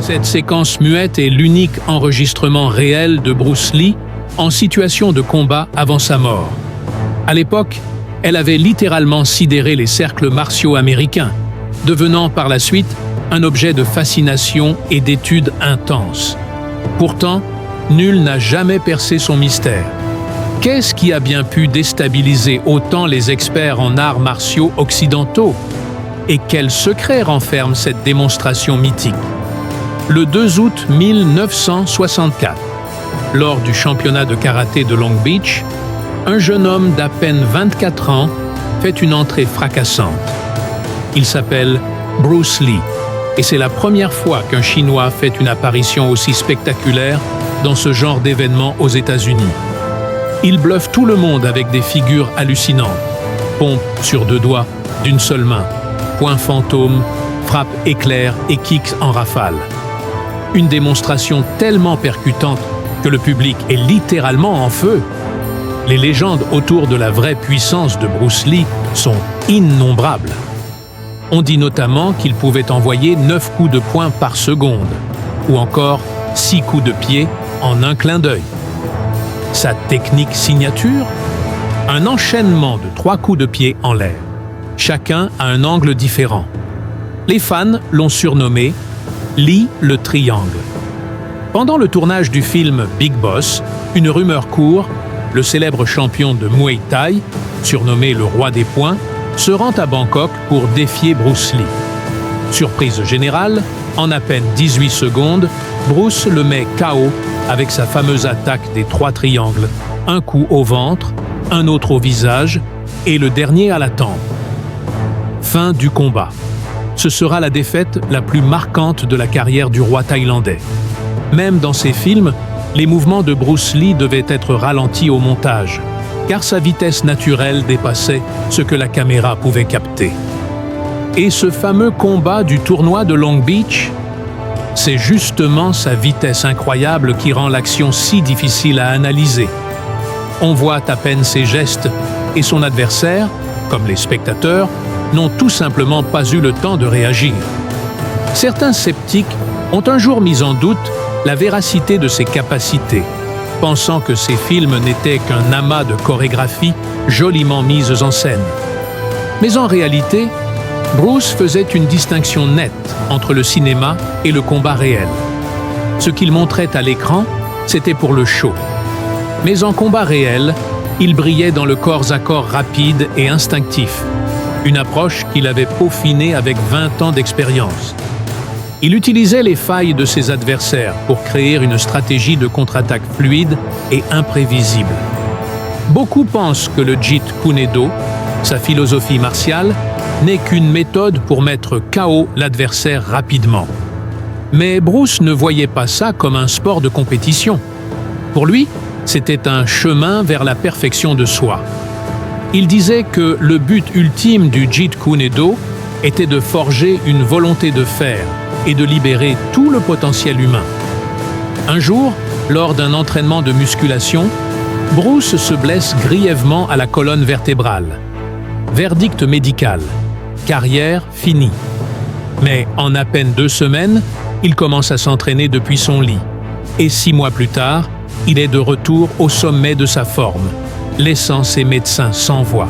Cette séquence muette est l'unique enregistrement réel de Bruce Lee en situation de combat avant sa mort. À l'époque, elle avait littéralement sidéré les cercles martiaux américains, devenant par la suite un objet de fascination et d'étude intense. Pourtant, nul n'a jamais percé son mystère. Qu'est-ce qui a bien pu déstabiliser autant les experts en arts martiaux occidentaux? Et quel secret renferme cette démonstration mythique? Le 2 août 1964, lors du championnat de karaté de Long Beach, un jeune homme d'à peine 24 ans fait une entrée fracassante. Il s'appelle Bruce Lee, et c'est la première fois qu'un Chinois fait une apparition aussi spectaculaire dans ce genre d'événement aux États-Unis. Il bluffe tout le monde avec des figures hallucinantes. Pompe sur 2 doigts, d'une seule main, poing fantôme, frappe éclair et kicks en rafale. Une démonstration tellement percutante que le public est littéralement en feu. Les légendes autour de la vraie puissance de Bruce Lee sont innombrables. On dit notamment qu'il pouvait envoyer 9 coups de poing par seconde, ou encore 6 coups de pied en un clin d'œil. Sa technique signature? Un enchaînement de 3 coups de pied en l'air, chacun à un angle différent. Les fans l'ont surnommé Lee le Triangle. Pendant le tournage du film Big Boss, une rumeur court, le célèbre champion de Muay Thai, surnommé le roi des poings, se rend à Bangkok pour défier Bruce Lee. Surprise générale, en à peine 18 secondes, Bruce le met KO avec sa fameuse attaque des 3 triangles, un coup au ventre, un autre au visage et le dernier à la tempe. Fin du combat. Ce sera la défaite la plus marquante de la carrière du roi thaïlandais. Même dans ses films, les mouvements de Bruce Lee devaient être ralentis au montage, car sa vitesse naturelle dépassait ce que la caméra pouvait capter. Et ce fameux combat du tournoi de Long Beach, c'est justement sa vitesse incroyable qui rend l'action si difficile à analyser. On voit à peine ses gestes et son adversaire, comme les spectateurs, n'ont tout simplement pas eu le temps de réagir. Certains sceptiques ont un jour mis en doute la véracité de ses capacités, pensant que ces films n'étaient qu'un amas de chorégraphies joliment mises en scène. Mais en réalité, Bruce faisait une distinction nette entre le cinéma et le combat réel. Ce qu'il montrait à l'écran, c'était pour le show. Mais en combat réel, il brillait dans le corps à corps rapide et instinctif, une approche qu'il avait peaufinée avec 20 ans d'expérience. Il utilisait les failles de ses adversaires pour créer une stratégie de contre-attaque fluide et imprévisible. Beaucoup pensent que le Jeet Kune Do, sa philosophie martiale, n'est qu'une méthode pour mettre KO l'adversaire rapidement. Mais Bruce ne voyait pas ça comme un sport de compétition. Pour lui, c'était un chemin vers la perfection de soi. Il disait que le but ultime du Jeet Kune Do était de forger une volonté de fer et de libérer tout le potentiel humain. Un jour, lors d'un entraînement de musculation, Bruce se blesse grièvement à la colonne vertébrale. Verdict médical. Carrière finie. Mais en à peine 2 semaines, il commence à s'entraîner depuis son lit. Et 6 mois plus tard, il est de retour au sommet de sa forme, laissant ses médecins sans voix.